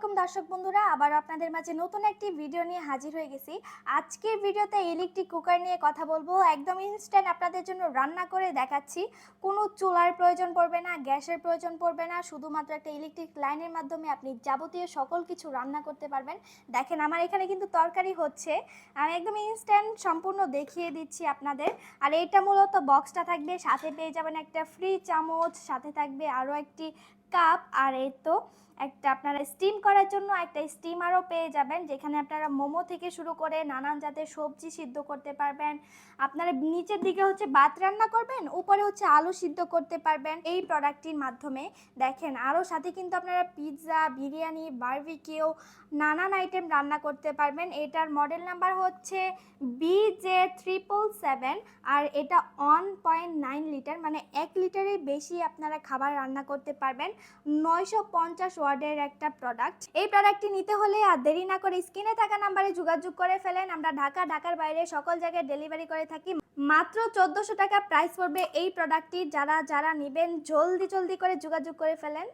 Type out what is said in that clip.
আলাইকুম দর্শক বন্ধুরা, আবার আপনাদের মাঝে নতুন একটি ভিডিও নিয়ে হাজির হয়ে গেছি। আজকের ভিডিওতে ইলেকট্রিক কুকার নিয়ে কথা বলবো। একদম ইনস্ট্যান্ট আপনাদের জন্য রান্না করে দেখাচ্ছি। কোনো চুলার প্রয়োজন পড়বে না, গ্যাসের প্রয়োজন পড়বে না, শুধুমাত্র একটা ইলেকট্রিক লাইনের মাধ্যমে আপনি যাবতীয় সকল কিছু রান্না করতে পারবেন। দেখেন আমার এখানে কিন্তু তরকারি হচ্ছে, আমি একদম ইনস্ট্যান্ট সম্পূর্ণ দেখিয়ে দিচ্ছি আপনাদের। আর এইটা মূলত বক্সটা থাকবে, সাথে পেয়ে যাবেন একটা ফ্রি চামচ, সাথে থাকবে আরও একটি কাপ, আর এই তো একটা আপনারা স্টিম করার জন্য একটা স্টিমারও পেয়ে যাবেন, যেখানে আপনারা মোমো থেকে শুরু করে নানান জাতের সবজি সিদ্ধ করতে পারবেন। আপনারা নিচের দিকে হচ্ছে ভাত রান্না করবেন, উপরে হচ্ছে আলু সিদ্ধ করতে পারবেন এই প্রোডাক্টটির মাধ্যমে। দেখেন আরও সাথে কিন্তু আপনারা পিৎজা, বিরিয়ানি, বারবিকিউ নানান আইটেম রান্না করতে পারবেন। এটার মডেল নাম্বার হচ্ছে BJ777, আর এটা 1.9 লিটার, মানে 1 লিটারের বেশি আপনারা খাবার রান্না করতে পারবেন। 950 ওয়ার্ডের একটা প্রোডাক্ট। এই প্রোডাক্টটি নিতে হলে আর দেরি না করে স্ক্রিনে থাকা নাম্বারে যোগাযোগ করে ফেলেন। আমরা ঢাকার বাইরে সকল জায়গায় ডেলিভারি করে থাকি। মাত্র 1400 টাকা প্রাইস পড়বে এই প্রোডাক্টটি। যারা নেবেন জলদি করে যোগাযোগ করে ফেলেন।